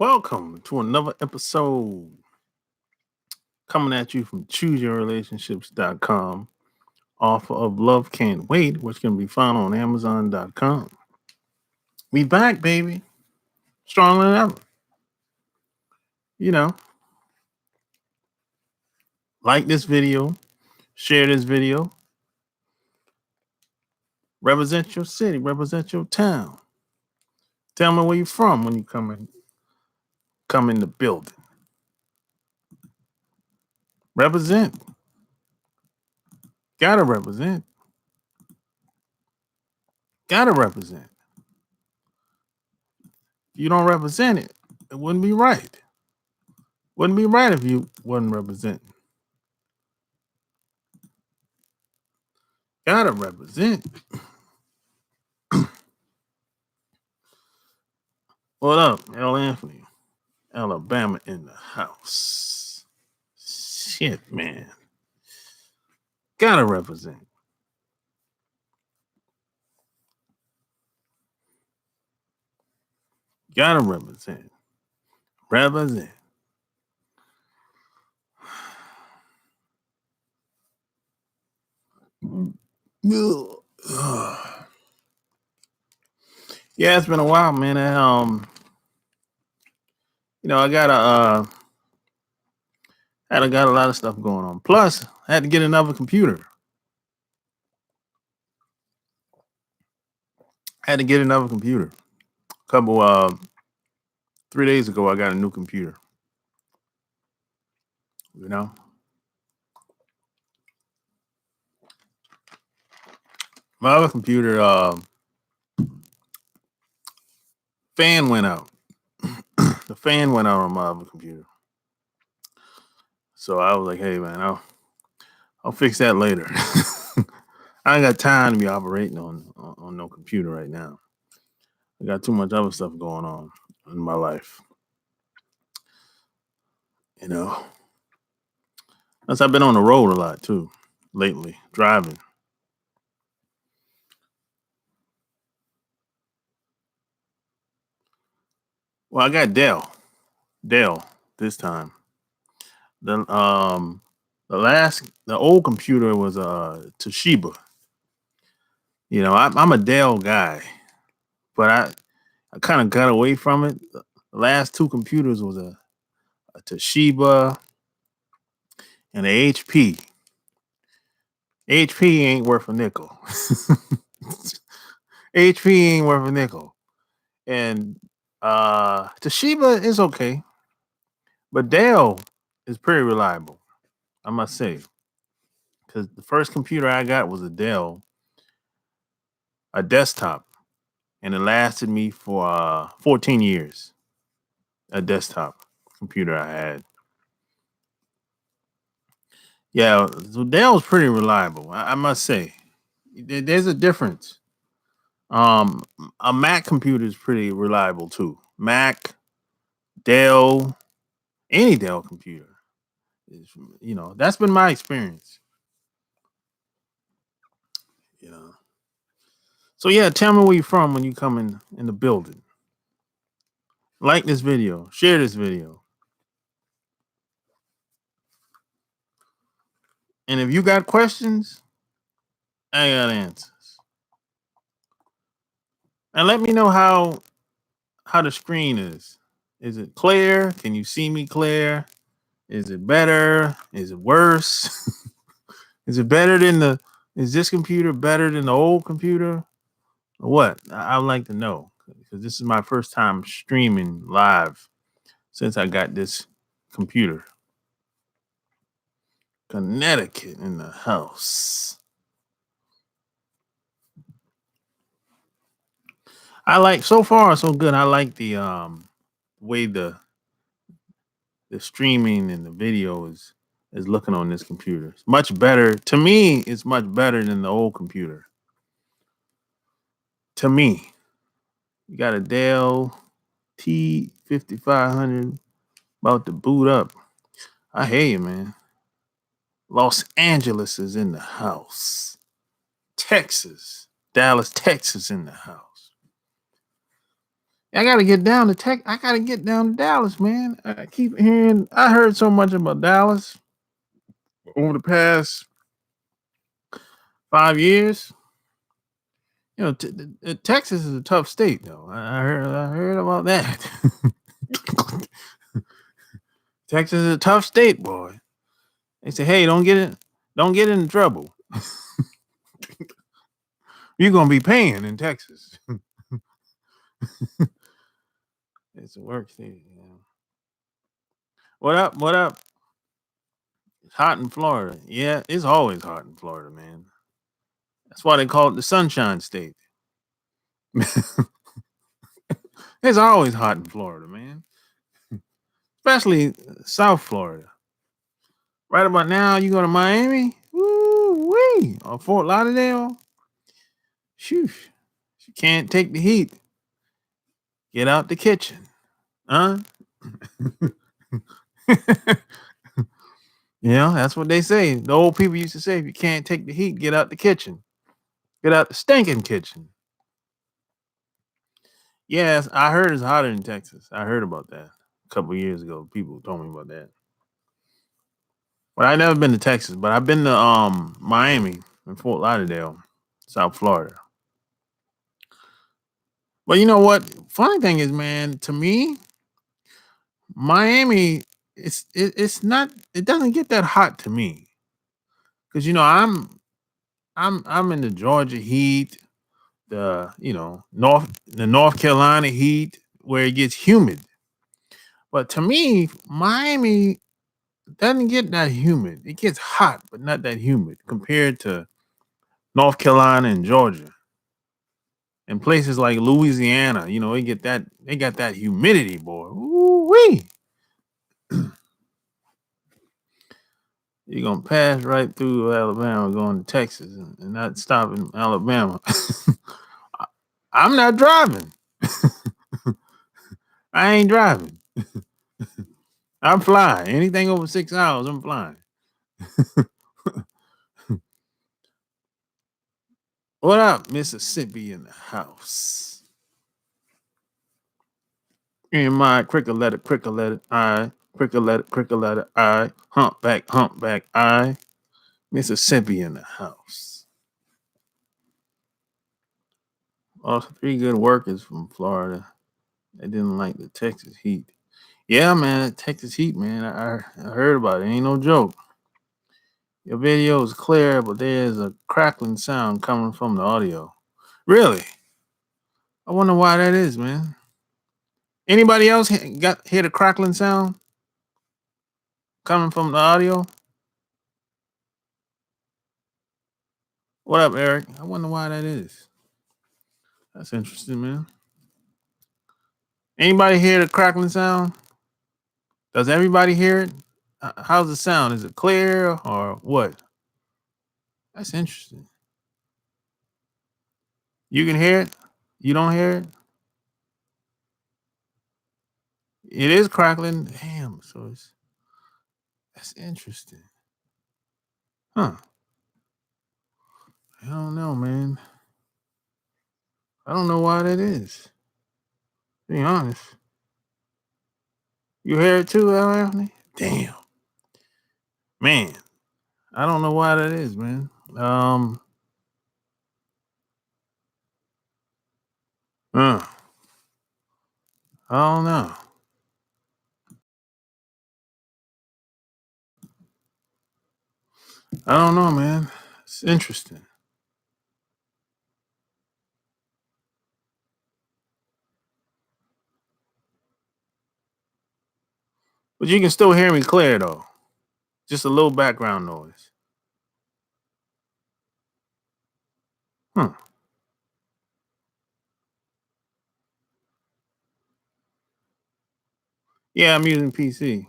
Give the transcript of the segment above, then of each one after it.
Welcome to another episode coming at you from chooseyourrelationships.com, author of Love Can't Wait, which can be found on amazon.com. We back, baby. Stronger than ever. You know, like this video, share this video, represent your city, represent your town. Tell me where you're from when you come in the building. Represent. Gotta represent. Gotta represent. If you don't represent it, it wouldn't be right. Wouldn't be right if you wasn't representing. Gotta represent. What up, L. Anthony? Alabama in the house. Shit, man. Gotta represent. Gotta represent. Represent. Yeah, it's been a while, man. I got a lot of stuff going on. Plus, I had to get another computer. A couple 3 days ago I got a new computer. You know? My other computer fan went out. The fan went out on my other computer. So I was like, hey man, I'll fix that later. I ain't got time to be operating on no computer right now. I got too much other stuff going on in my life. You know. Plus I've been on the road a lot too lately, driving. Well, I got Dell this time. The old computer was Toshiba. You know, I'm a Dell guy, but I kind of got away from it. The last two computers was a Toshiba and a HP. HP ain't worth a nickel. HP ain't worth a nickel. And Toshiba is okay, but Dell is pretty reliable, I must say. Because the first computer I got was a Dell, a desktop, and it lasted me for 14 years. A desktop computer I had. Yeah, so Dell's pretty reliable, I must say. There's a difference. Um, a Mac computer is pretty reliable too. Mac, Dell, any Dell computer. Is, that's been my experience. You know. So yeah, tell me where you're from when you come in the building. Like this video, share this video. And if you got questions, I got answers. And let me know how the screen is. Is it clear? Can you see me clear? Is it better? Is it worse? Is it better than is this computer better than the old computer? Or what? I'd like to know because this is my first time streaming live since I got this computer. Connecticut in the house. So far so good. I like the way the streaming and the video is looking on this computer. It's much better. To me, it's much better than the old computer. To me. You got a Dell T5500 about to boot up. I hear you, man. Los Angeles is in the house. Texas. Dallas, Texas in the house. I gotta get down to Tech. I gotta get down to Dallas, man. I keep hearing. I heard so much about Dallas over the past 5 years. You know, Texas is a tough state, though. I heard about that. Texas is a tough state, boy. They say, hey, don't get in trouble. You're gonna be paying in Texas. It's a work state. Yeah. What up? What up? It's hot in Florida. Yeah, it's always hot in Florida, man. That's why they call it the Sunshine State. It's always hot in Florida, man. Especially South Florida. Right about now, you go to Miami, woo wee, or Fort Lauderdale. Shoo, you can't take the heat. Get out the kitchen, huh? You know, that's what they say. The old people used to say, if you can't take the heat, get out the kitchen. Get out the stinking kitchen. Yes, I heard it's hotter in Texas. I heard about that a couple years ago. People told me about that. But I never been to Texas, but I've been to Miami and Fort Lauderdale, South Florida. But you know what? Funny thing is, man, to me, Miami, it's not. It doesn't get that hot to me because you know I'm in the Georgia heat, the North Carolina heat where it gets humid. But to me, Miami doesn't get that humid. It gets hot, but not that humid compared to North Carolina and Georgia and places like Louisiana. You know, they got that humidity, boy. Ooh wee. You're gonna pass right through Alabama going to Texas and not stop in Alabama. I'm not driving. I ain't driving. I'm flying. Anything over 6 hours, I'm flying. What up, Mississippi in the house? In my cricket letter, I, cricket letter, I, humpback, I, Mississippi in the house. Also, 3 good workers from Florida. They didn't like the Texas heat. Yeah, man, that Texas heat, man. I heard about it. Ain't no joke. Your video is clear, but there's a crackling sound coming from the audio. Really? I wonder why that is, man. Anybody else hear the crackling sound coming from the audio? What up, Eric? I wonder why that is. That's interesting, man. Anybody hear the crackling sound? Does everybody hear it? How's the sound? Is it clear or what? That's interesting. You can hear it? You don't hear it? It is crackling. Damn. That's interesting. Huh. I don't know, man. I don't know why that is. To be honest. You hear it too, Anthony? Damn. Man. I don't know why that is, man. Uh, I don't know. I don't know, man. It's interesting. But you can still hear me clear though. Just a little background noise. Huh. Yeah, I'm using PC.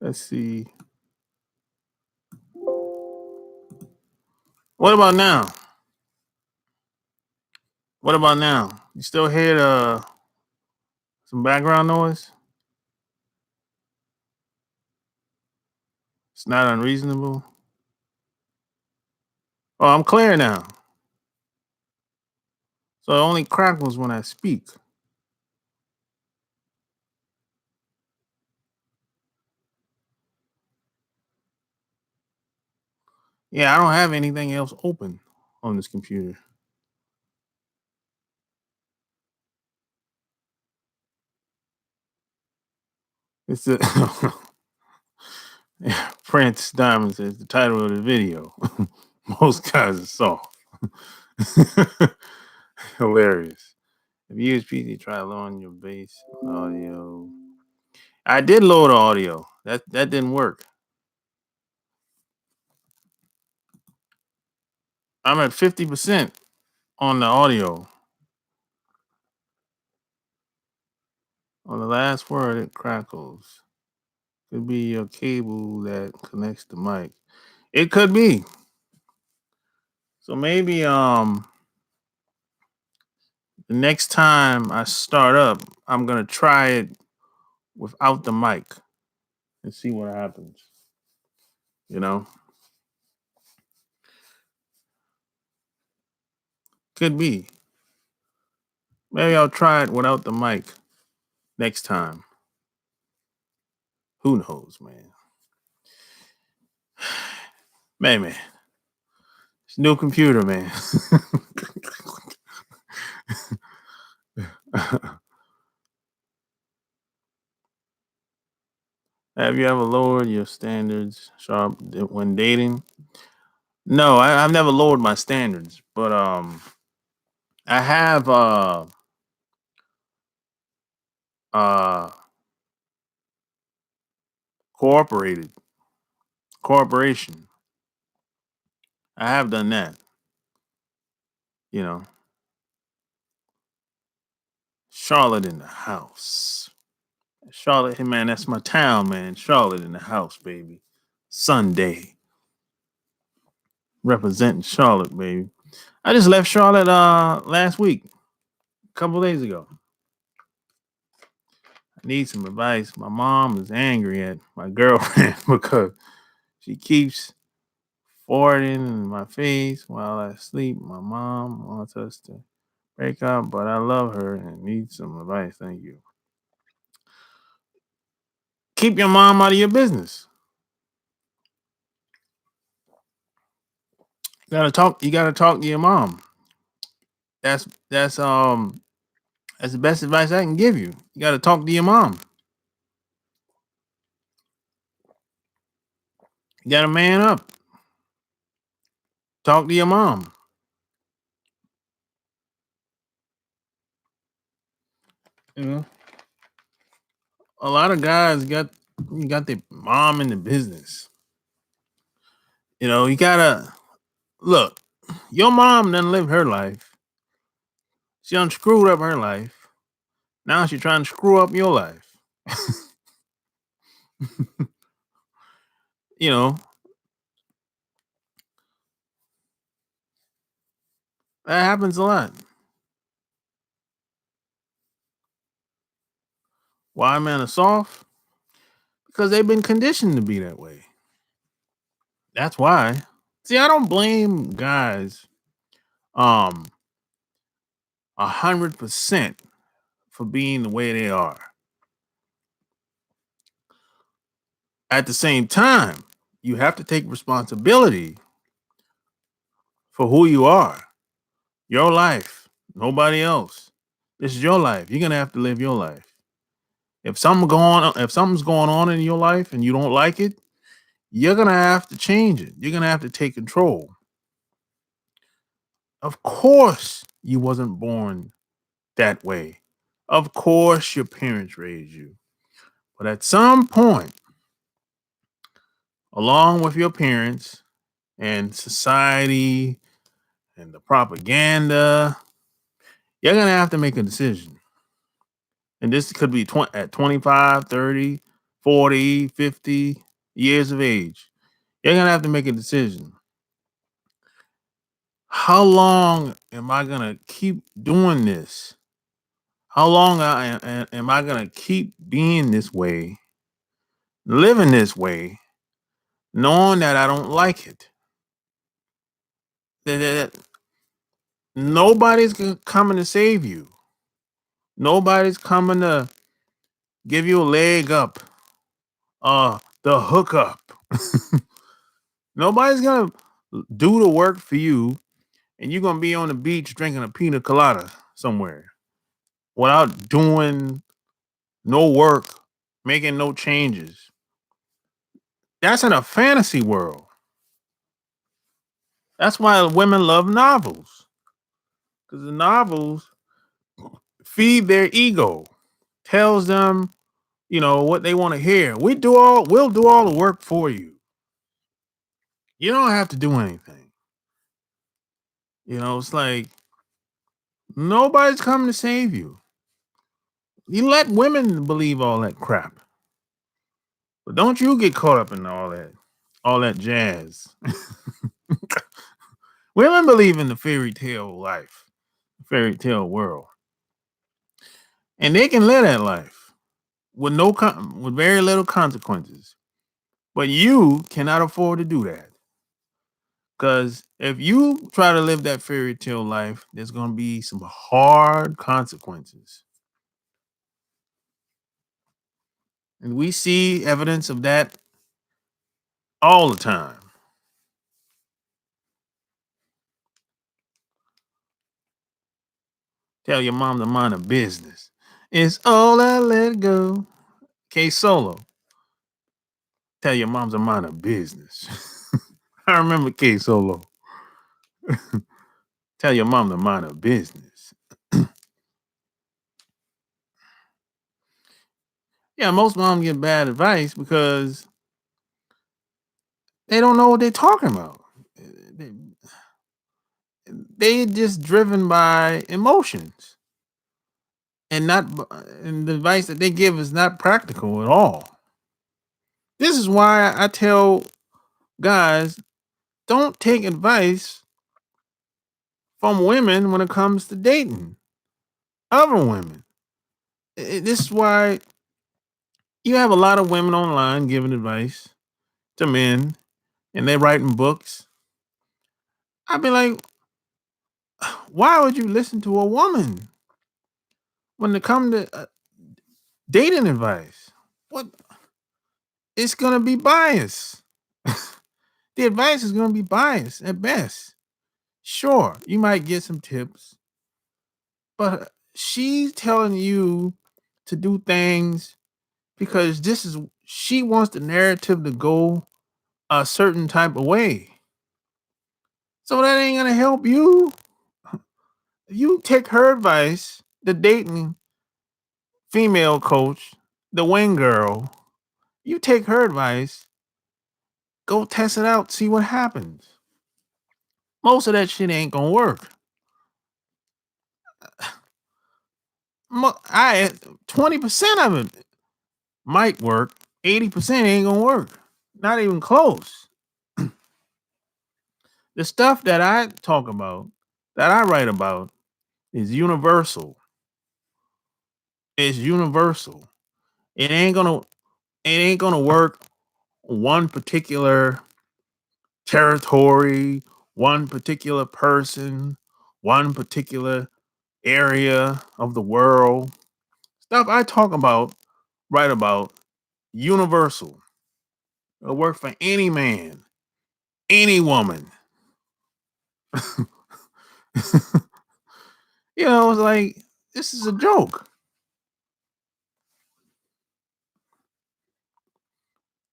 Let's see. What about now? What about now? You still hear some background noise? It's not unreasonable. Oh, I'm clear now. So it only crackles when I speak. Yeah, I don't have anything else open on this computer. It's the Prince Diamond says the title of the video. Most guys are soft. Hilarious. If you use PC, try lowering your bass audio. I did lower the audio. That didn't work. I'm at 50% on the audio. On the last word, it crackles. Could be your cable that connects the mic. It could be. So maybe the next time I start up, I'm gonna try it without the mic and see what happens. You know, could be. Maybe I'll try it without the mic next time. Who knows, man? Man, it's a new computer, man. Have you ever lowered your standards sharp when dating? No, I've never lowered my standards, but I have uh cooperated cooperation. I have done that. You know, Charlotte in the house. Charlotte, hey man, that's my town, man. Charlotte in the house, baby. Sunday, representing Charlotte, baby. I just left Charlotte last week, a couple days ago. I need some advice. My mom is angry at my girlfriend because she keeps farting in my face while I sleep. My mom wants us to break up, but I love her and need some advice. Thank you. Keep your mom out of your business. You gotta talk. You gotta talk to your mom. That's that's the best advice I can give you. You gotta talk to your mom. You gotta man up. Talk to your mom. You know, a lot of guys got their mom in the business. You know, you gotta look. Your mom done lived her life. She done screwed up her life. Now she's trying to screw up your life. You know, that happens a lot. Why men are soft? Because they've been conditioned to be that way. That's why. See, I don't blame guys 100% for being the way they are. At the same time, you have to take responsibility for who you are, your life, nobody else. This is your life. You're gonna have to live your life. If something's going on in your life and you don't like it, you're gonna have to change it. You're gonna have to take control. Of course, you wasn't born that way. Of course, your parents raised you. But at some point, along with your parents and society and the propaganda, you're going to have to make a decision. And this could be at 25, 30, 40, 50 years of age. You're going to have to make a decision. How long am I going to keep doing this? How long am I going to keep being this way, living this way, knowing that I don't like it? that nobody's coming to save you. Nobody's coming to give you a leg up. The hookup. Nobody's gonna do the work for you, and you're gonna be on the beach drinking a pina colada somewhere without doing no work, making no changes. That's in a fantasy world. That's why women love novels, because the novels feed their ego, tells them, what they want to hear. We'll do all the work for you. You don't have to do anything. It's like nobody's coming to save you. You let women believe all that crap. But don't you get caught up in all that jazz. Women believe in the fairy tale life, fairy tale world. And they can live that life with with very little consequences. But you cannot afford to do that. Because if you try to live that fairy tale life, there's going to be some hard consequences. And we see evidence of that all the time. Tell your mom to mind her business. It's all I let go. K Solo. Tell your mom to mind her business. I remember K Solo. Tell your mom to mind her business. Yeah, most moms get bad advice because they don't know what they're talking about. They, they just driven by emotions, and not and the advice that they give is not practical at all. This is why I tell guys, don't take advice from women when it comes to dating other women. This is why you have a lot of women online giving advice to men, and they're writing books. I'd be like, why would you listen to a woman when it comes to dating advice? What? It's gonna be biased. The advice is gonna be biased at best. Sure, you might get some tips, but she's telling you to do things because she wants the narrative to go a certain type of way. So that ain't gonna help you. You take her advice, the dating female coach, the wing girl, you take her advice, go test it out, see what happens. Most of that shit ain't gonna work. I 20% of it might work, 80% ain't gonna work. Not even close. The stuff that I talk about, that I write about, is universal. It's universal. It ain't gonna work one particular territory, one particular person, one particular area of the world. Stuff I talk about, write about, universal. It'll work for any man, any woman. It's like this is a joke.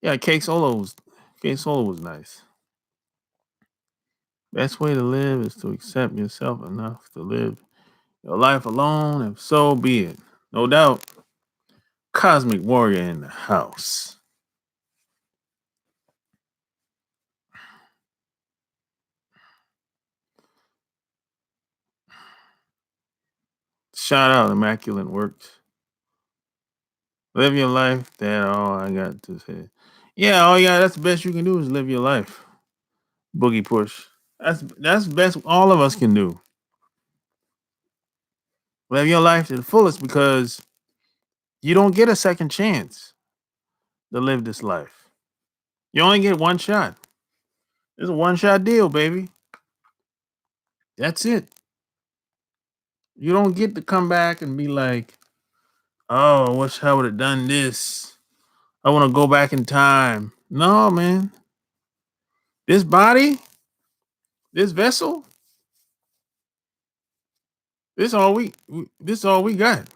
Yeah, K Solo was nice. Best way to live is to accept yourself enough to live your life alone, if so be it. No doubt. Cosmic Warrior in the house. Shout out, Immaculate Works. Live your life. That's all I got to say. Yeah, that's the best you can do is live your life. Boogie push. That's the best all of us can do. Live your life to the fullest because you don't get a second chance to live this life. You only get one shot. It's a one shot deal, baby. That's it. You don't get to come back and be like, oh, I wish I would have done this. I want to go back in time. No, man. This body, this vessel, this all we got.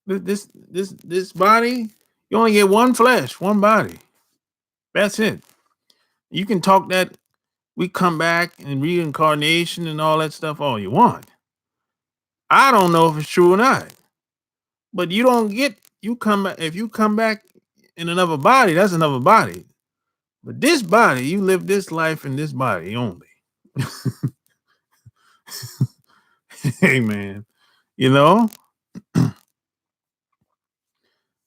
This body, you only get one flesh, one body. That's it. You can talk that we come back and reincarnation and all that stuff all you want. I don't know if it's true or not. But you don't get you come back if you come back in another body, that's another body. But this body, you live this life in this body only. Hey man, you know,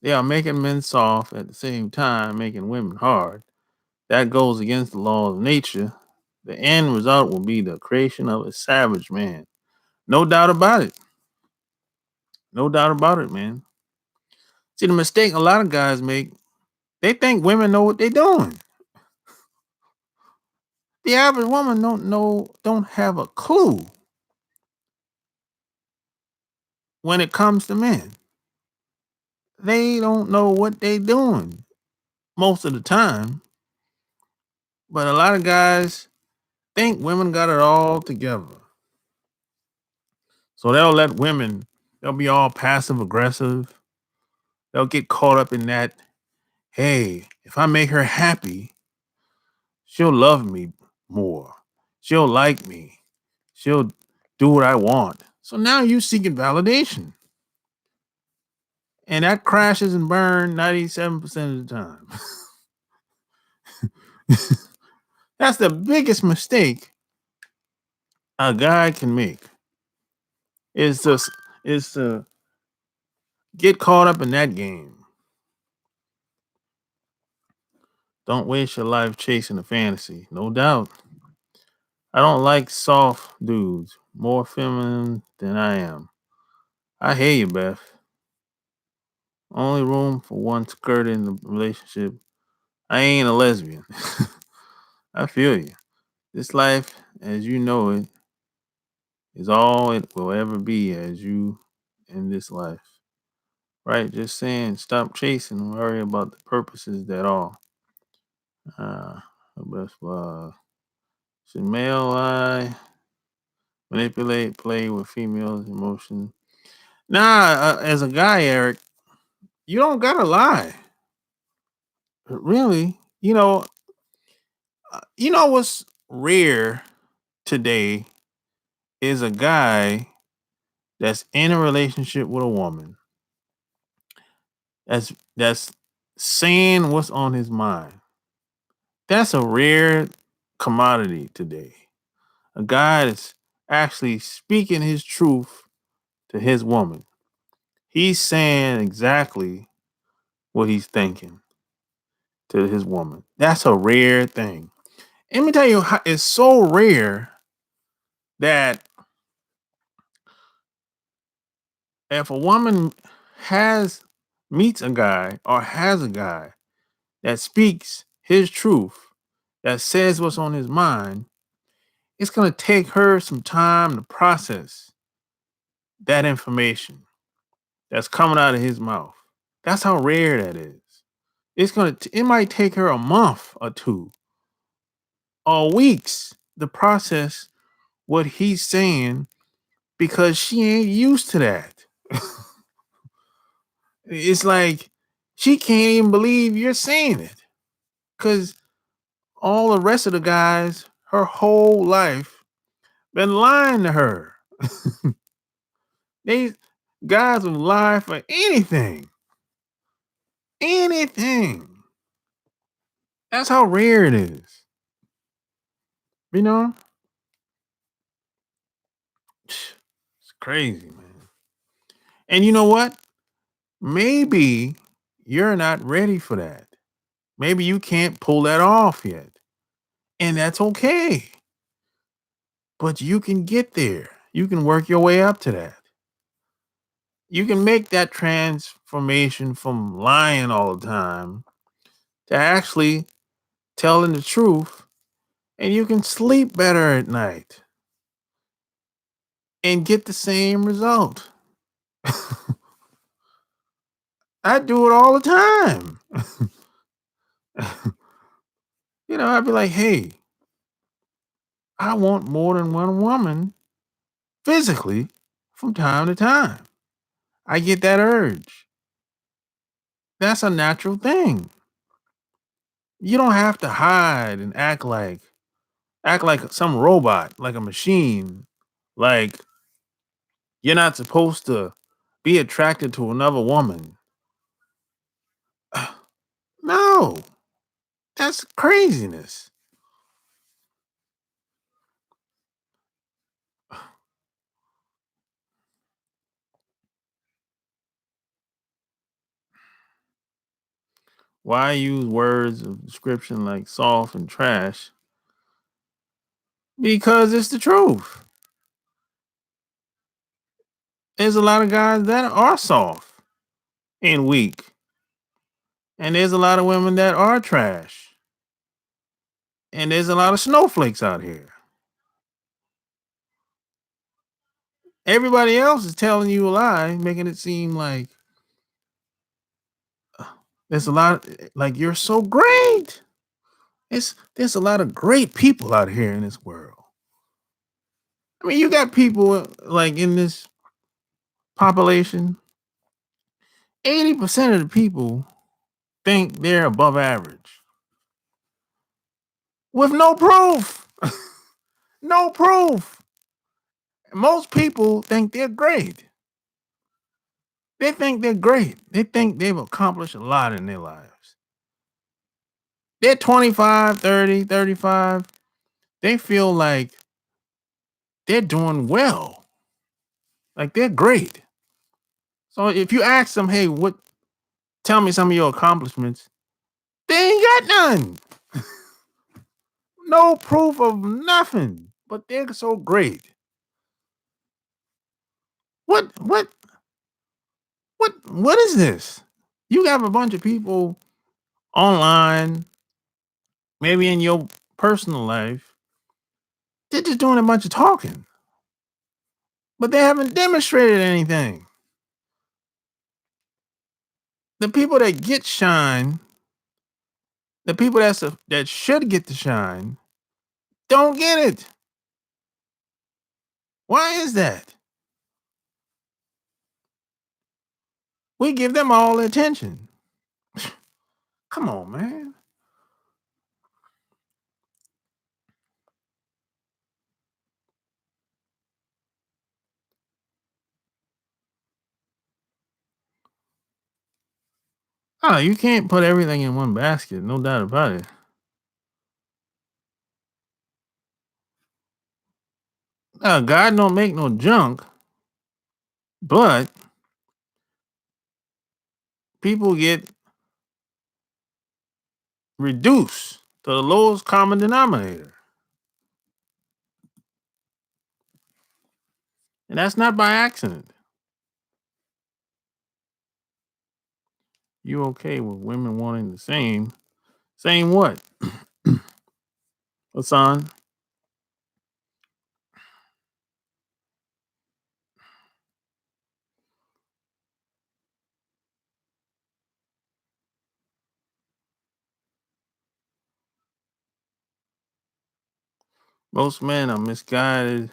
they are making men soft at the same time making women hard. That goes against the law of nature. The end result will be the creation of a savage man. No doubt about it. No doubt about it, man. See the mistake a lot of guys make, they think women know what they're doing. The average woman don't have a clue when it comes to men. They don't know what they doing most of the time. But a lot of guys think women got it all together. So they'll be all passive aggressive. They'll get caught up in that, hey, if I make her happy, she'll love me more. She'll like me. She'll do what I want. So now you seeking validation. And that crashes and burns 97% of the time. That's the biggest mistake a guy can make is to is to get caught up in that game. Don't waste your life chasing a fantasy. No doubt. I don't like soft dudes, more feminine than I am. I hear you, Beth. Only room for one skirt in the relationship. I ain't a lesbian. I feel you. This life, as you know it, is all it will ever be as you in this life. Right? Just saying, stop chasing and worry about the purposes that are. Uh, best should male lie, manipulate, play with females' emotion. Nah, as a guy, Eric, you don't gotta lie. Really, you know what's rare today is a guy that's in a relationship with a woman that's saying what's on his mind. That's a rare commodity today. A guy that's actually speaking his truth to his woman. He's saying exactly what he's thinking to his woman. That's a rare thing. Let me tell you how it's so rare that if a woman has meets a guy or has a guy that speaks his truth, that says what's on his mind, it's gonna take her some time to process that information that's coming out of his mouth. That's how rare that is. It might take her a month or two or weeks to process what he's saying because she ain't used to that. It's like she can't even believe you're saying it because all the rest of the guys, her whole life, been lying to her. These guys will lie for anything. Anything. That's how rare it is. You know? It's crazy, man. And you know what? Maybe you're not ready for that. Maybe you can't pull that off yet. And that's okay. But you can get there. You can work your way up to that. You can make that transformation from lying all the time to actually telling the truth and you can sleep better at night and get the same result. I do it all the time. I'd be like, hey, I want more than one woman physically from time to time. I get that urge. That's a natural thing. You don't have to hide and act like some robot, like a machine. Like you're not supposed to be attracted to another woman. No, that's craziness. Why use words of description like soft and trash? Because it's the truth. There's a lot of guys that are soft and weak, and there's a lot of women that are trash, and there's a lot of snowflakes out here. Everybody else is telling you a lie, making it seem like there's a lot, like you're so great. There's a lot of great people out here in this world. I mean, you got people like in this population, 80% of the people think they're above average with no proof. No proof. Most people think they're great. They think they're great. They think they've accomplished a lot in their lives. They're 25, 30, 35. They feel like they're doing well. Like they're great. So if you ask them, hey, tell me some of your accomplishments, they ain't got none. No proof of nothing. But they're so great. What what what is this? You have a bunch of people online, maybe in your personal life, they're just doing a bunch of talking, but they haven't demonstrated anything. The people that get shine, the people that should get the shine, don't get it. Why is that? We give them all the attention. Come on, man. Oh, you can't put everything in one basket, no doubt about it. God don't make no junk, but people get reduced to the lowest common denominator. And that's not by accident. You okay with women wanting the same? Same what? Hassan? Most men are misguided.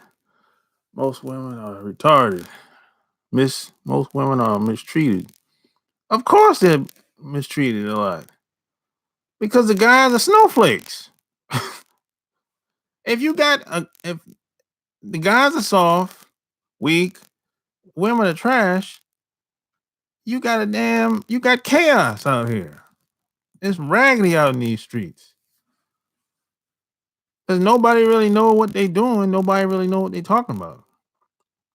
Most women are retarded. Most women are mistreated. Of course they're mistreated a lot. Because the guys are snowflakes. If the guys are soft, weak, women are trash, you got chaos out here. It's raggedy out in these streets. Because nobody really know what they doing. Nobody really know what they talking about.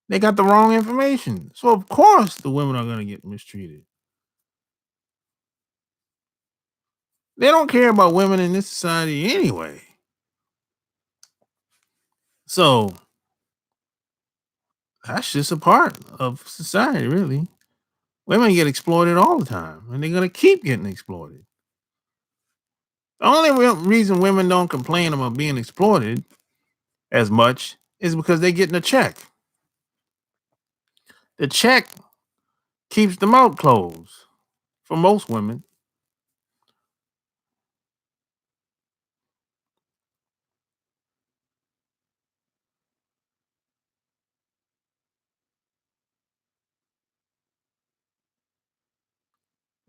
They got the wrong information. So of course the women are gonna get mistreated. They don't care about women in this society anyway. So that's just a part of society, really. Women get exploited all the time, and they're gonna keep getting exploited. The only reason women don't complain about being exploited as much is because they're getting a check. The check keeps the mouth closed for most women.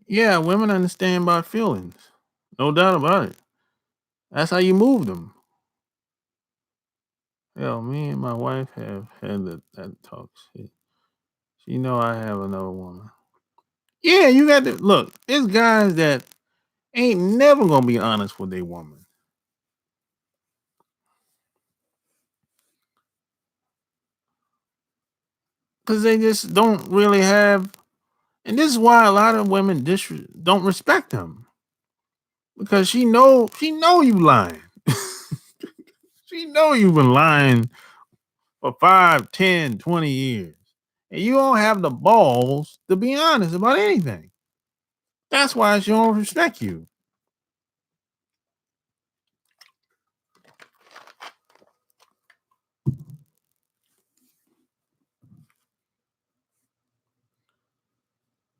Yeah, women understand about feelings. No doubt about it. That's how you move them. Hell, me and my wife have had that talk. She know I have another woman. Yeah, you got to look. There's guys that ain't never gonna be honest with their woman because they just don't really have. And this is why a lot of women don't respect them because she know you lying. She know you've been lying for 5, 10, 20 years, and you don't have the balls to be honest about anything. That's why she don't respect you.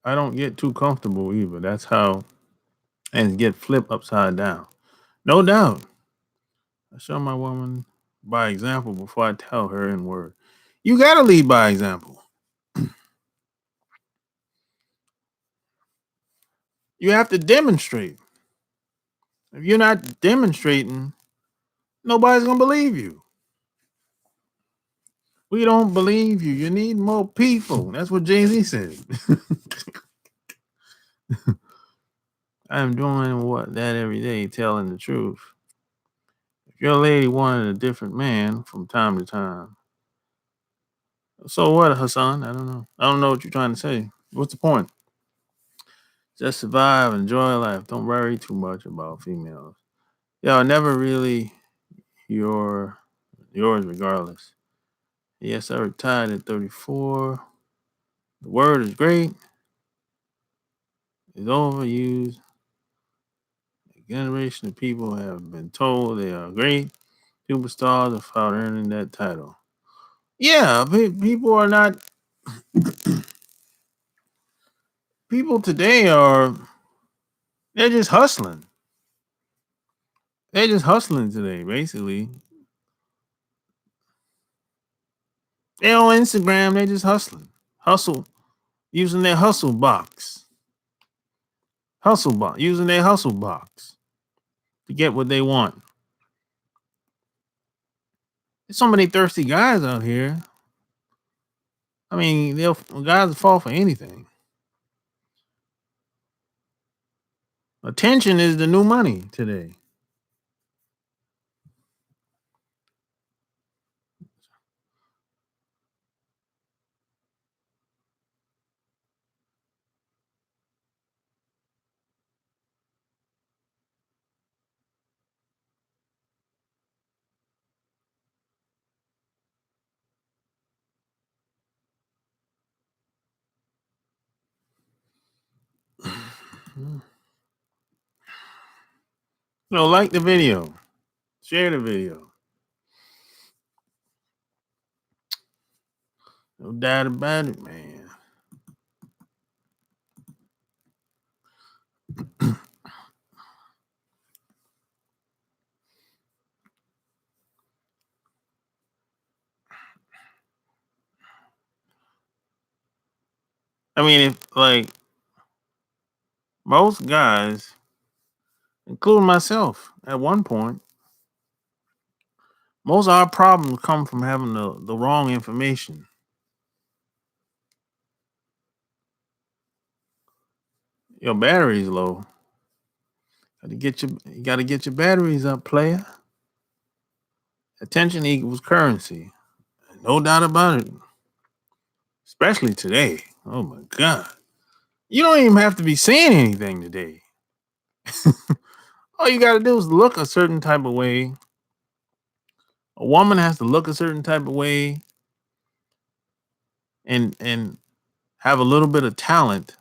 I don't get too comfortable either. That's how and get flipped upside down. No doubt. I show my woman by example before I tell her in word. You gotta lead by example. You have to demonstrate. If you're not demonstrating, nobody's gonna believe you. We don't believe you. You need more people. That's what Jay-Z said. I'm doing what that every day, telling the truth. If your lady wanted a different man from time to time, so what, Hassan? I don't know. I don't know what you're trying to say. What's the point? Just survive, enjoy life. Don't worry too much about females. Y'all never really your yours regardless. Yes, I retired at 34. The word is great. It's overused. A generation of people have been told they are great superstars without earning that title. Yeah, people are not. People today are. They're just hustling. They're just hustling today, basically. They're on Instagram. They're just hustling. Hustle using their hustle box. Hustle box using their hustle box to get what they want. There's so many thirsty guys out here. I mean, guys fall for anything. Attention is the new money today. So like the video, share the video. No doubt about it, man. I mean, if like most guys, including myself, at one point, most of our problems come from having the wrong information. Your battery's low. You gotta get your batteries up, player. Attention equals currency. No doubt about it. Especially today. Oh my god. You don't even have to be saying anything today. All you gotta do is look a certain type of way. A woman has to look a certain type of way and have a little bit of talent.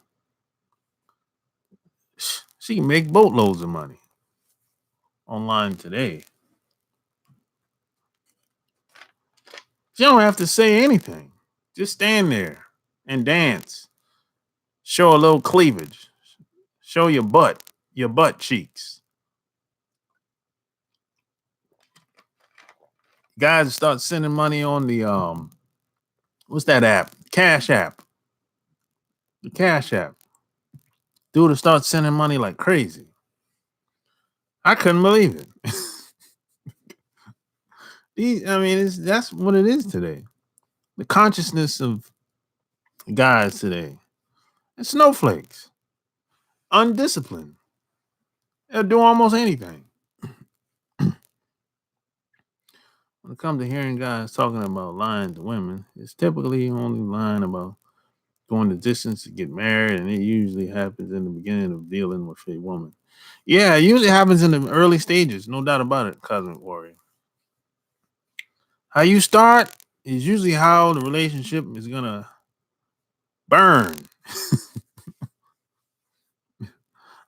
She can make boatloads of money. online today. You don't have to say anything. Just stand there and dance. Show a little cleavage. Show your butt cheeks. Guys start sending money on the what's that app? Cash app. The Cash app. Dude to start sending money like crazy. I couldn't believe it. That's what it is today. The consciousness of guys today. And snowflakes. Undisciplined. They'll do almost anything. When it comes to hearing guys talking about lying to women, it's typically only lying about going the distance to get married, and it usually happens in the beginning of dealing with a woman. Yeah, it usually happens in the early stages, no doubt about it, Cosmic Warrior. How you start is usually how the relationship is gonna burn.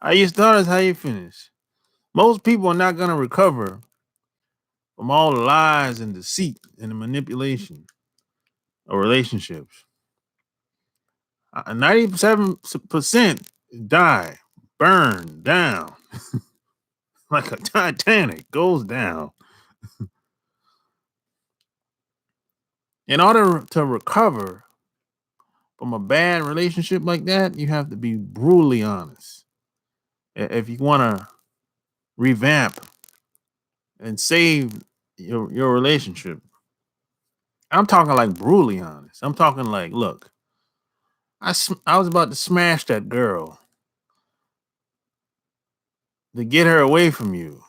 How you start is how you finish. Most people are not gonna recover from all the lies and deceit and the manipulation of relationships. 97% die, burn down like a Titanic goes down. In order to recover from a bad relationship like that, you have to be brutally honest. If you want to revamp and save your relationship, I'm talking like brutally honest. I'm talking like, look, I was about to smash that girl to get her away from you.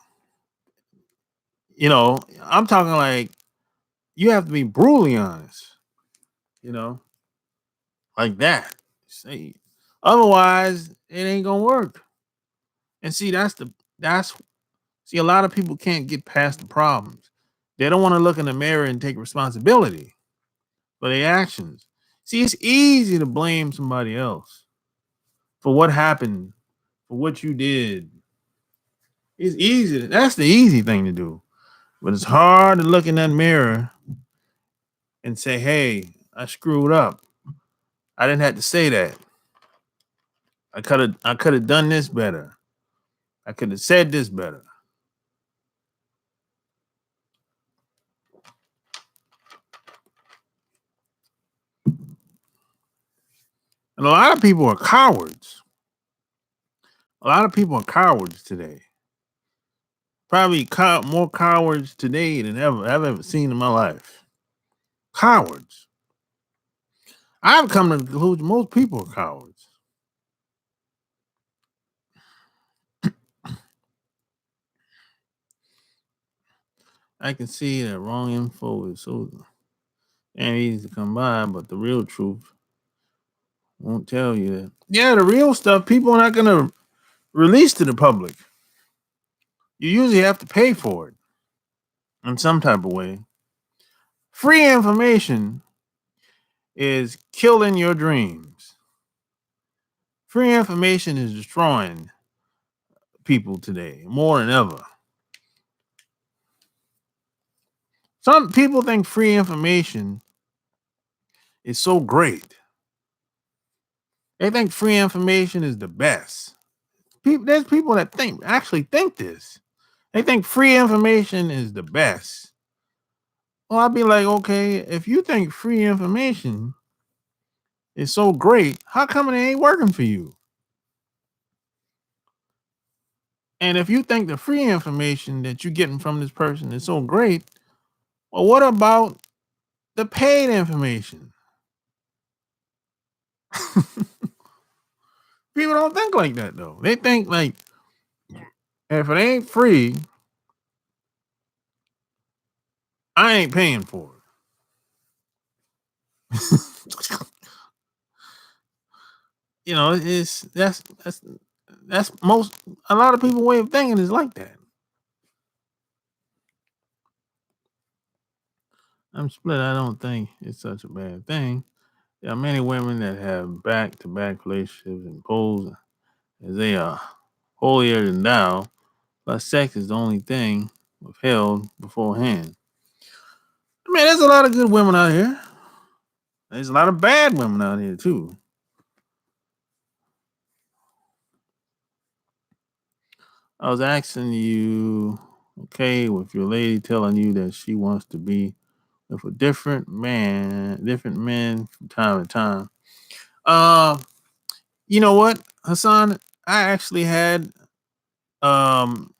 I'm talking like you have to be brutally honest, you know, like that. Say, otherwise, it ain't gonna work. And see, that's see, a lot of people can't get past the problems. They don't want to look in the mirror and take responsibility for their actions. See, it's easy to blame somebody else for what happened, for what you did. It's easy. That's the easy thing to do. But it's hard to look in that mirror and say, hey, I screwed up. I didn't have to say that. I could have done this better. I could have said this better. And a lot of people are cowards. A lot of people are cowards today. Probably more cowards today than I've ever seen in my life. Cowards. I've come to the conclusion most people are cowards. I can see that wrong info is so and easy to come by, but the real truth won't tell you that. Yeah, the real stuff people are not gonna release to the public. You usually have to pay for it in some type of way. Free information is killing your dreams. Free information is destroying people today more than ever. Some people think free information is so great. They think free information is the best. There's people that actually think this. They think free information is the best. Well, I'd be like, okay, if you think free information is so great, how come it ain't working for you? And if you think the free information that you're getting from this person is so great, well, what about the paid information? People don't think like that though. They think like if it ain't free, I ain't paying for it. It's that's most a lot of people way of thinking is like that. I'm split. I don't think it's such a bad thing. There are many women that have back to back relationships and pose as they are holier than thou, but sex is the only thing withheld beforehand. Man, there's a lot of good women out here. There's a lot of bad women out here too. I was asking you, okay, with your lady telling you that she wants to be with a different men from time to time. Um, you know what, Hassan? I actually had um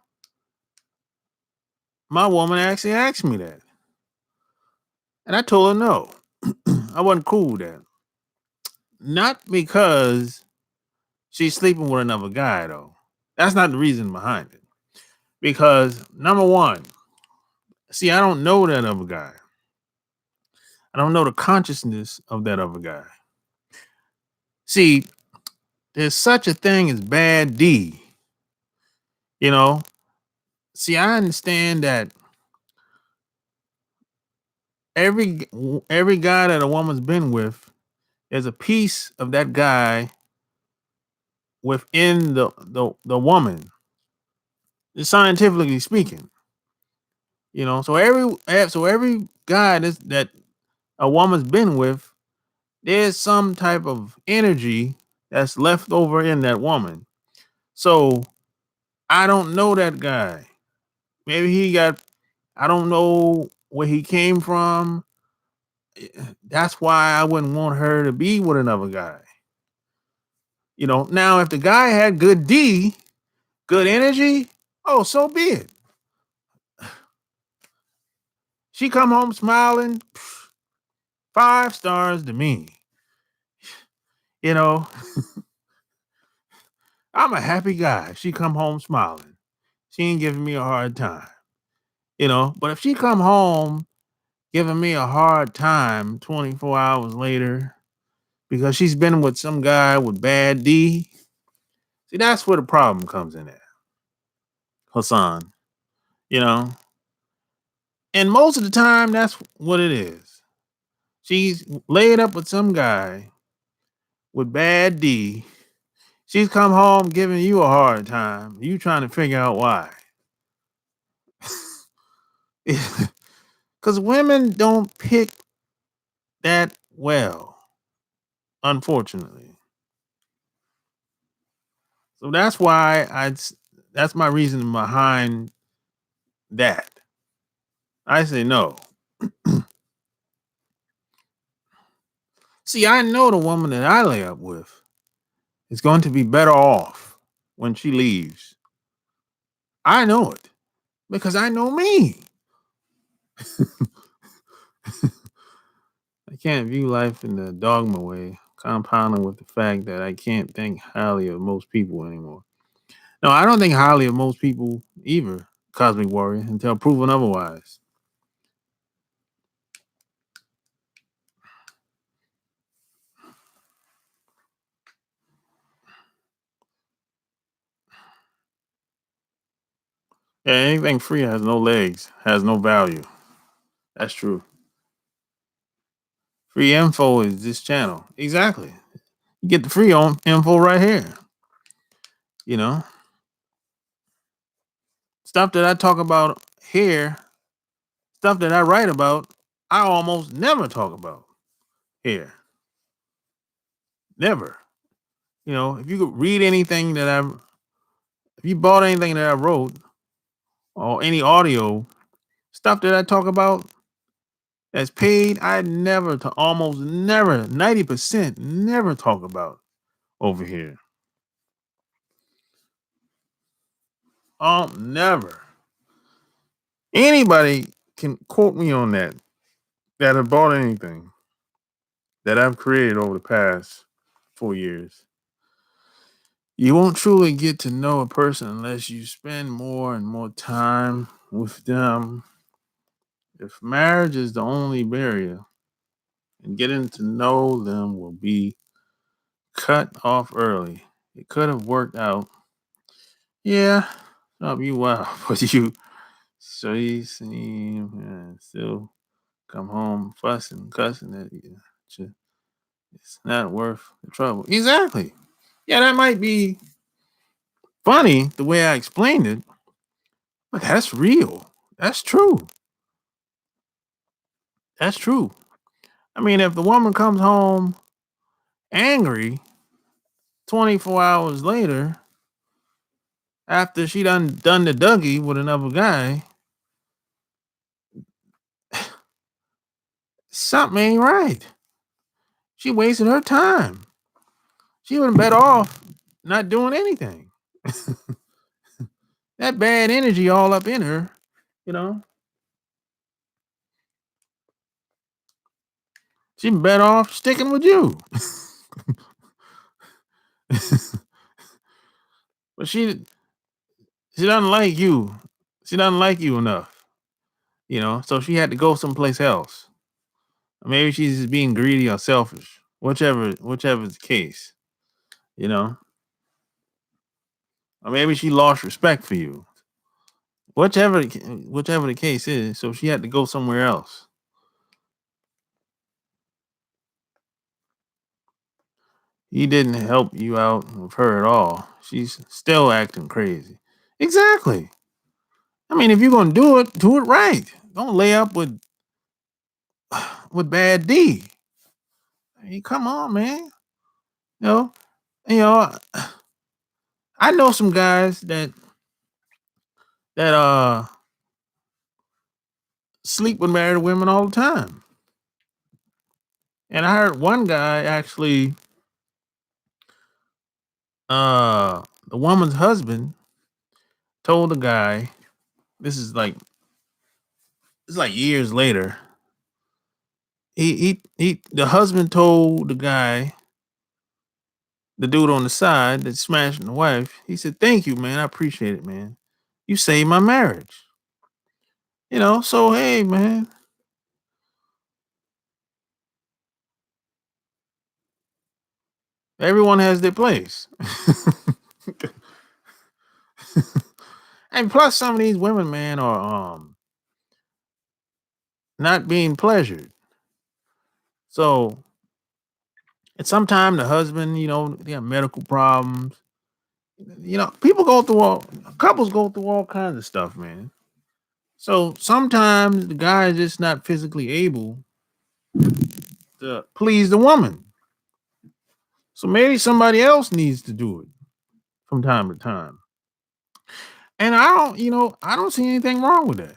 my woman actually asked me that, and I told her no. I wasn't cool with that. Not because she's sleeping with another guy, though. That's not the reason behind it. Because number one, see, I don't know that other guy. I don't know the consciousness of that other guy. See, there's such a thing as bad D. You know, see, I understand that every every guy that a woman's been with, there's a piece of that guy within the woman, scientifically speaking. So every guy that a woman's been with, there's some type of energy that's left over in that woman. So I don't know that guy. Maybe he got, I don't know where he came from. That's why I wouldn't want her to be with another guy. Now if the guy had good D, good energy, oh, so be it. She come home smiling, 5 stars to me. You know, I'm a happy guy. She come home smiling. She ain't giving me a hard time. But if she come home giving me a hard time 24 hours later because she's been with some guy with bad D, see, that's where the problem comes in at, Hassan. You know, and most of the time, that's what it is. She's laid up with some guy with bad D. She's come home giving you a hard time. You trying to figure out why. Because women don't pick that well, unfortunately. So that's my reason behind that. I say no. See, I know the woman that I lay up with is going to be better off when she leaves. I know it because I know me. I can't view life in the dogma way, compounding with the fact that I can't think highly of most people anymore. No, I don't think highly of most people either, Cosmic Warrior, until proven otherwise. Yeah, anything free has no legs, has no value. That's true. Free info is this channel. Exactly. You get the free info right here. You know, stuff that I talk about here, stuff that I write about, I almost never talk about here. Never. If you could read anything if you bought anything that I wrote or any audio stuff that I talk about that's paid, I never, to almost never, 90% never talk about over here. Never. Anybody can quote me on that have bought anything that I've created over the past 4 years. You won't truly get to know a person unless you spend more and more time with them. If marriage is the only barrier, and getting to know them will be cut off early. It could have worked out. Yeah, you wow, but you so you seem still come home fussing, cussing at you. It's not worth the trouble. Exactly. Yeah, that might be funny the way I explained it, But that's real. That's true. That's true. I mean, if the woman comes home angry 24 hours later after she done the Dougie with another guy, something ain't right. She wasted her time. She would have better off not doing anything. That bad energy all up in her, you know. She better off sticking with you. But she doesn't like you. She doesn't like you enough, so she had to go someplace else. Maybe she's just being greedy or selfish. Whichever is the case, you know. Or maybe she lost respect for you. Whichever the case is, so she had to go somewhere else. He didn't help you out with her at all. She's still acting crazy. Exactly. I mean, if you're gonna do it right. Don't lay up with bad D. I mean, come on, man. You know, you know, I know some guys that sleep with married women all the time. And I heard one guy actually, the woman's husband told the guy, this is like it's like years later. The husband told the guy, the dude on the side that's smashing the wife, he said, "Thank you, man. I appreciate it, man. You saved my marriage." So hey, man, everyone has their place. And plus some of these women, man, are not being pleasured. So and sometimes the husband, they have medical problems. People go through all couples go through all kinds of stuff, man. So sometimes the guy is just not physically able to please the woman. So maybe somebody else needs to do it from time to time. And I don't see anything wrong with that.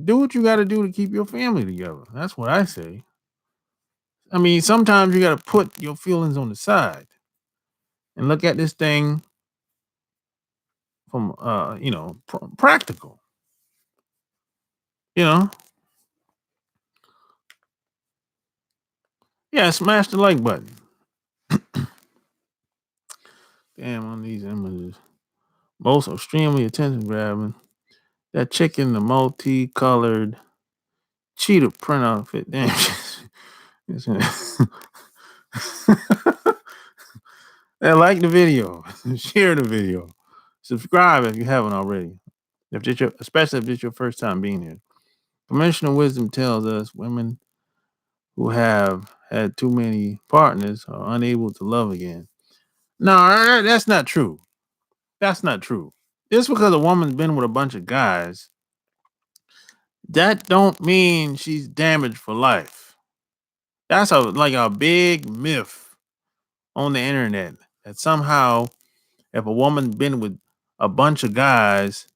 Do what you got to do to keep your family together. That's what I say. I mean, sometimes you got to put your feelings on the side and look at this thing from practical. You know, yeah, smash the like button. Damn, on these images, most extremely attention grabbing. That chick in the multicolored cheetah print outfit. Damn. And like the video, share the video, subscribe if you haven't already. Especially if it's your first time being here. Conventional wisdom tells us women who have had too many partners are unable to love again. No, that's not true. That's not true. Just because a woman's been with a bunch of guys, that don't mean she's damaged for life. That's a big myth on the internet that somehow if a woman's been with a bunch of guys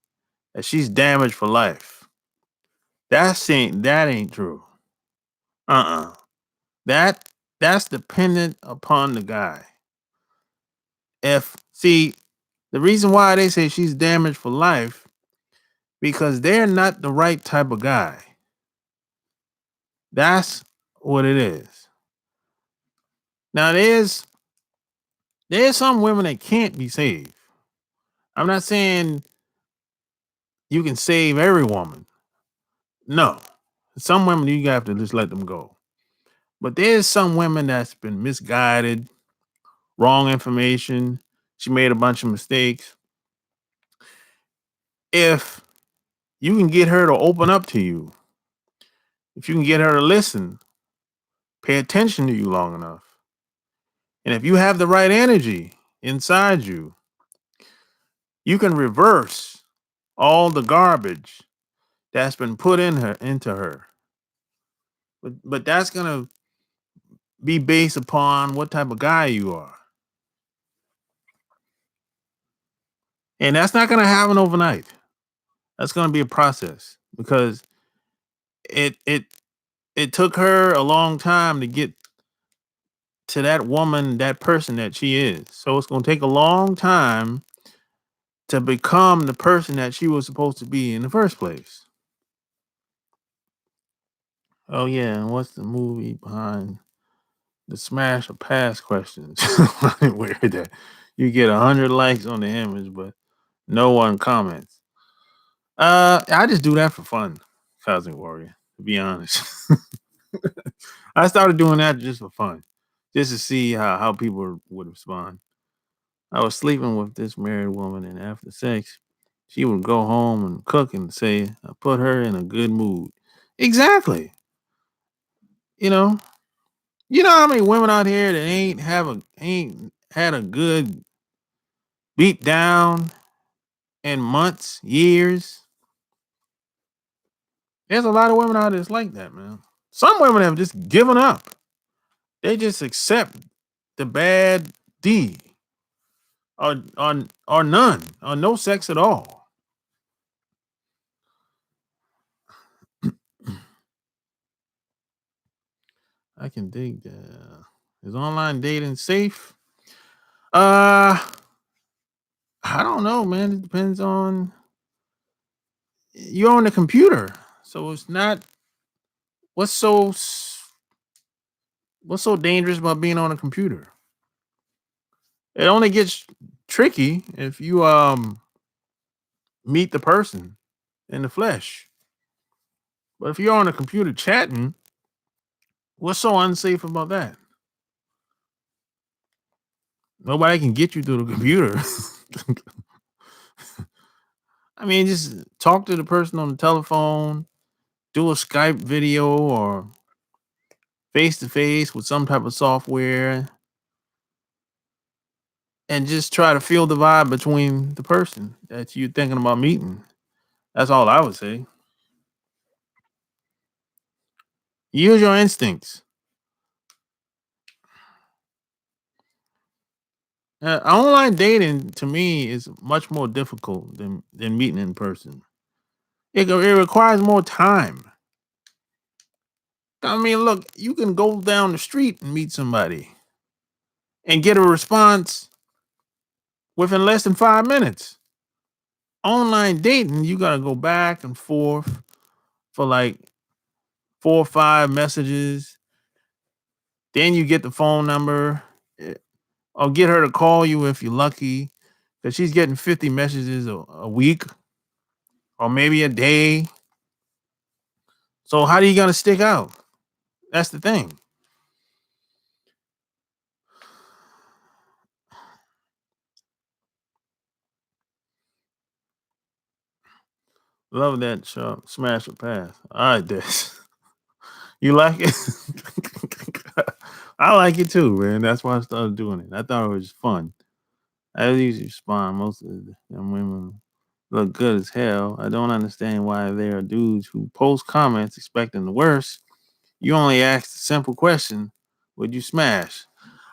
that she's damaged for life. That ain't true. Uh-uh. That that's dependent upon the guy. If see the reason why they say she's damaged for life because they're not the right type of guy. That's what it is. Now there's some women that can't be saved. I'm not saying you can save every woman. No. Some women you have to just let them go. But there's some women that's been misguided, wrong information. She made a bunch of mistakes. If you can get her to open up to you, if you can get her to listen, pay attention to you long enough, and if you have the right energy inside you, you can reverse all the garbage that's been put into her. But that's gonna be based upon what type of guy you are. And that's not gonna happen overnight. That's gonna be a process because it it it took her a long time to get to that woman, that person that she is. So it's gonna take a long time to become the person that she was supposed to be in the first place. Oh yeah, and what's the movie behind the smash or pass questions? Weird that you get 100 likes on the image, but no one comments. I just do that for fun, Cosmic Warrior. To be honest, I started doing that just for fun, just to see how people would respond. I was sleeping with this married woman, and after sex, she would go home and cook and say, "I put her in a good mood." Exactly. You know, you know how many women out here that ain't had a good beat down in months, years. There's a lot of women out there that's like that, man. Some women have just given up. They just accept the bad D or none or no sex at all. I can dig that. Is online dating safe? Uh, I don't know, man. It depends on you're on the computer, so it's not. What's so what's so dangerous about being on a computer? It only gets tricky if you meet the person in the flesh. But if you're on a computer chatting, what's so unsafe about that? Nobody can get you through the computer. I mean, just talk to the person on the telephone, do a Skype video or face to face with some type of software, and just try to feel the vibe between the person that you're thinking about meeting. That's all I would say. Use your instincts. Online dating to me is much more difficult than meeting in person. It requires more time. I mean, look, you can go down the street and meet somebody and get a response within less than 5 minutes. Online dating, you got to go back and forth for like 4 or 5 messages. Then you get the phone number, eh, or get her to call you if you're lucky, because she's getting 50 messages a week or maybe a day. So how are you gonna stick out? That's the thing. Love that show. Smash or pass. All right, this. You like it? I like it too, man. That's why I started doing it. I thought it was fun. I usually respond. Most of them women look good as hell. I don't understand why there are dudes who post comments expecting the worst. You only asked a simple question: would you smash?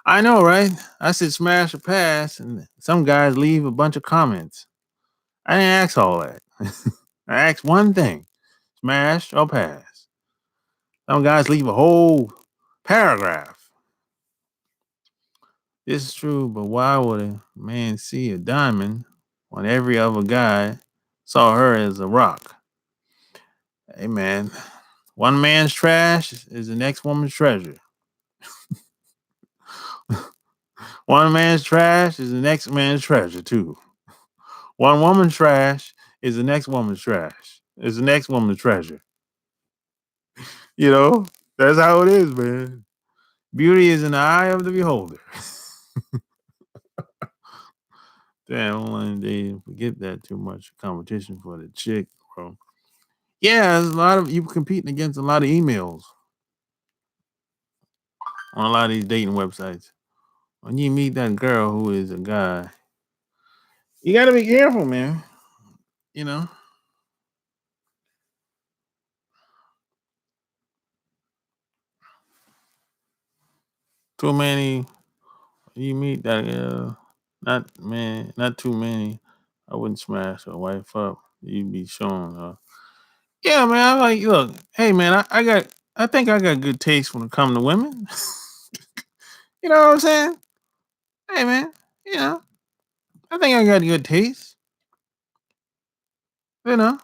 I know, right? I said smash or pass, and some guys leave a bunch of comments. I didn't ask all that. I asked one thing: smash or pass. Some guys leave a whole paragraph. This is true, but why would a man see a diamond when every other guy saw her as a rock? Hey, man, one man's trash is the next woman's treasure. One man's trash is the next man's treasure, too. One woman's trash is the next woman's trash. Is the next woman's treasure. You know, that's how it is, man. Beauty is in the eye of the beholder. Damn, online dating, forget that too much competition for the chick, bro. Yeah, there's a lot of you competing against a lot of emails on a lot of these dating websites. When you meet that girl who is a guy, you got to be careful, man. You know, too many you meet that not man, not too many. I wouldn't smash a wife up. You'd be showing her. Yeah, man. I like look. Hey, man. I think I got good taste when it comes to women. You know what I'm saying? Hey, man. You know, I think I got good taste. You know,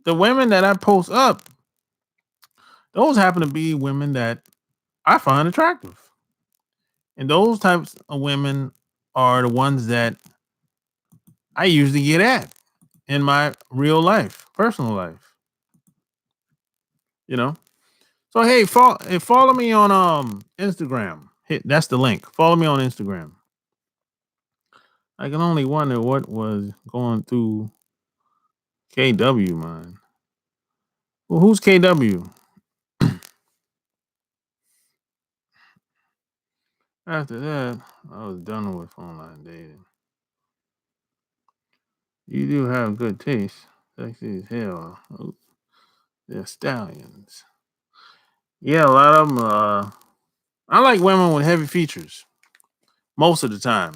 the women that I post up, those happen to be women that I find attractive, and those types of women are the ones that I usually get at in my real life, personal life. You know. So follow me on Instagram. Hit that's the link. Follow me on Instagram. I can only wonder what was going through KW mind. Well, who's KW? After that, I was done with online dating. You do have good taste. Sexy as hell. Oh, they're stallions. Yeah, a lot of them. I like women with heavy features most of the time.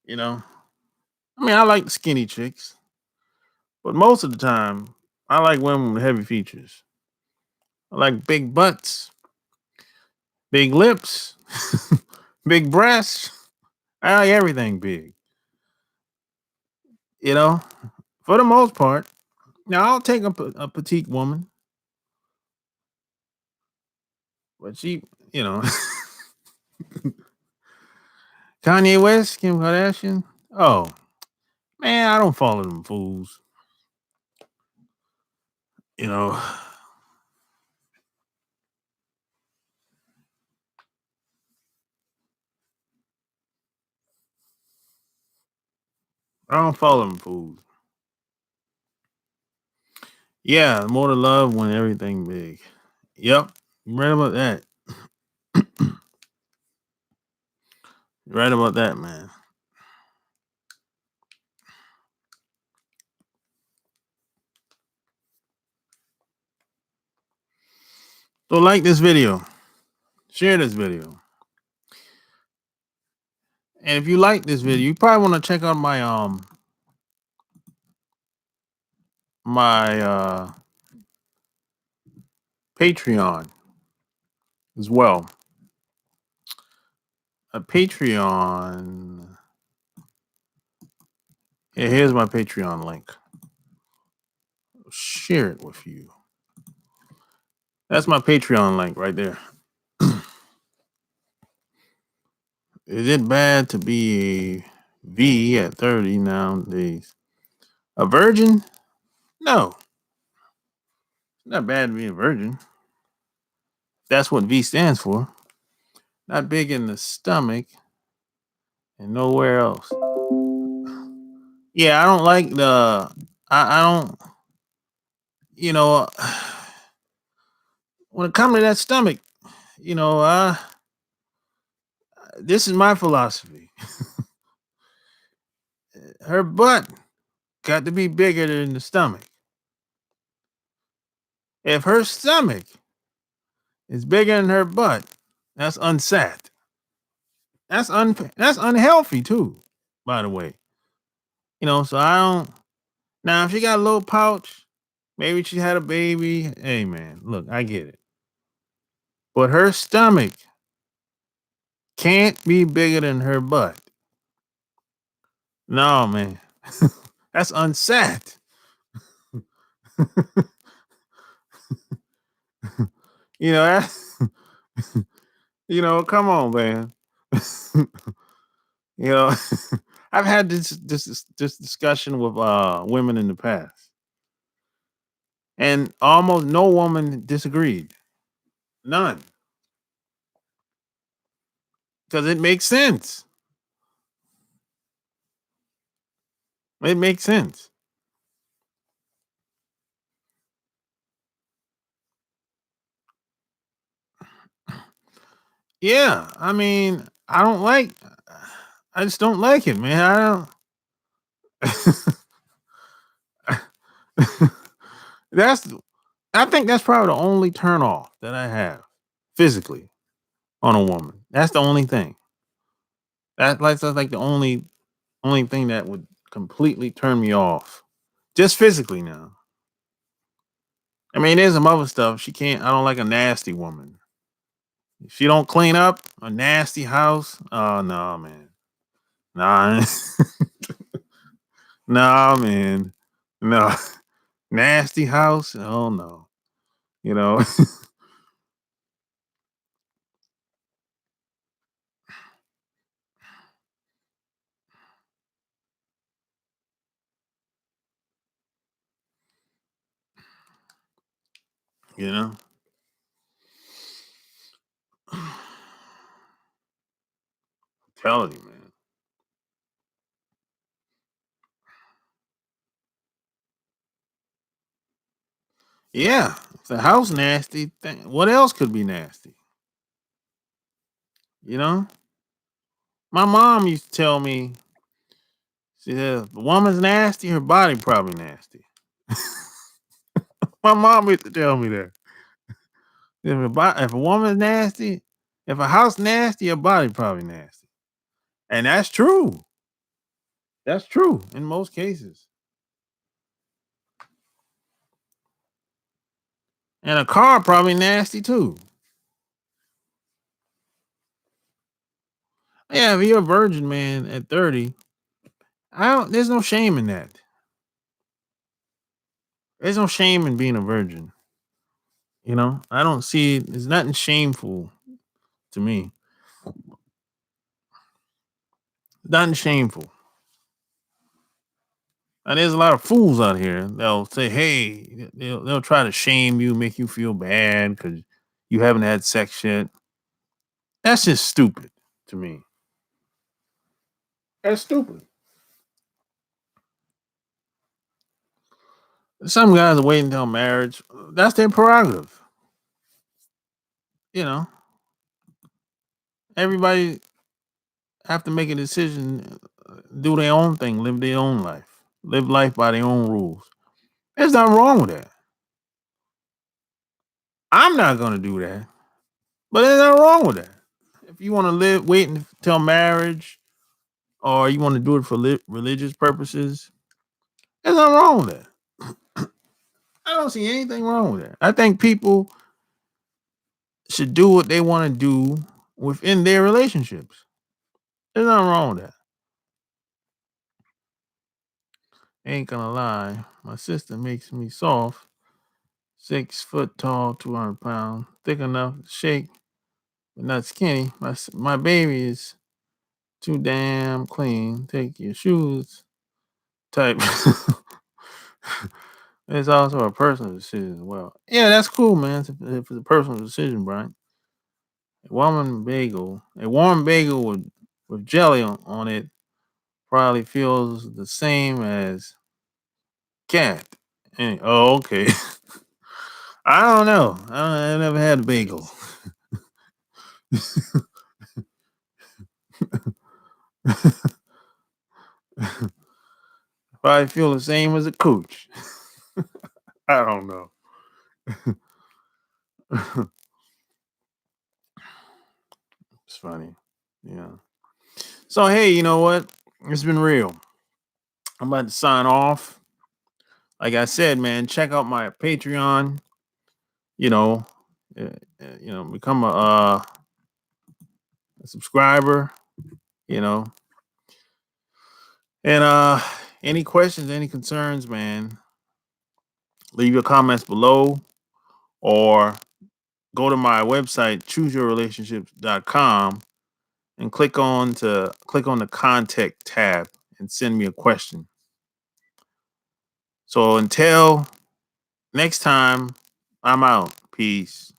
You know, I mean, I like the skinny chicks, but most of the time, I like women with heavy features. I like big butts, big lips, big breasts. I like everything big. You know, for the most part. Now I'll take a petite woman, but she, you know, Kanye West, Kim Kardashian. Oh man, I don't follow them fools. You know, I don't follow them fools. Yeah, more to love when everything big. Yep, you right about that. You're right about that, man. So like this video, share this video, and if you like this video, you probably want to check out my Patreon as well. A Patreon. Yeah, here's my Patreon link. Share it with you. That's my Patreon link right there. Is it bad to be a V at 30 nowadays? A virgin? No, it's not bad to be a virgin. That's what V stands for. Not big in the stomach and nowhere else. Yeah, I don't like the. I don't. You know, when it comes to that stomach, you know, this is my philosophy. Her butt got to be bigger than the stomach. If her stomach is bigger than her butt, that's unsat. That's unhealthy too, by the way. You know, so I don't now if she got a little pouch, maybe she had a baby. Hey man, look, I get it. But her stomach can't be bigger than her butt. No, man. That's unsat. You know, that, come on, man. You know, I've had this discussion with women in the past, and almost no woman disagreed. None, because it makes sense. It makes sense. Yeah, I mean, I just don't like it, man. I don't. That's I think that's probably the only turn off that I have physically on a woman. That's the only thing. That's like the only thing that would completely turn me off. Just physically now. I mean, there's some other stuff. She can't I don't like a nasty woman. If she don't clean up a nasty house, oh no, man. Nah, nah, man. No. Nasty house. Oh no. You know, you know. Telling you, man. Yeah. If the house nasty, what else could be nasty? You know? My mom used to tell me, she said, if a woman's nasty, her body probably nasty. My mom used to tell me that. If a woman's nasty, if a house nasty, her body probably nasty. And that's true. That's true in most cases. And a car probably nasty too. Yeah, if you're a virgin man at 30, I don't there's no shame in that. There's no shame in being a virgin. You know? I don't see there's nothing shameful to me. Nothing shameful. And there's a lot of fools out here. They'll say, "Hey," they'll try to shame you, make you feel bad because you haven't had sex yet. That's just stupid to me. That's stupid. Some guys are waiting until marriage. That's their prerogative. You know, everybody have to make a decision, do their own thing, live their own life, live life by their own rules. There's nothing wrong with that. I'm not gonna do that, but there's nothing wrong with that. If you want to live, wait until marriage, or you want to do it for religious purposes, there's nothing wrong with that. I don't see anything wrong with that. I think people should do what they want to do within their relationships. There's nothing wrong with that. Ain't gonna lie, my sister makes me soft. 6 foot tall, 200 pounds, thick enough to shake, but not skinny. My baby is too damn clean. Take your shoes type. It's also a personal decision as well. Yeah, that's cool, man. If it's a personal decision, Brian. A warm bagel with jelly on it probably feels the same as cat. Oh, okay. I don't know. I never had a bagel. Probably feel the same as a cooch. I don't know. It's funny. Yeah. So hey, you know what? It's been real. I'm about to sign off. Like I said, man, check out my Patreon. You know, become a subscriber. You know, and any questions, any concerns, man, leave your comments below or go to my website chooseyourrelationships.com and click on the contact tab and send me a question. So until next time, I'm out. Peace.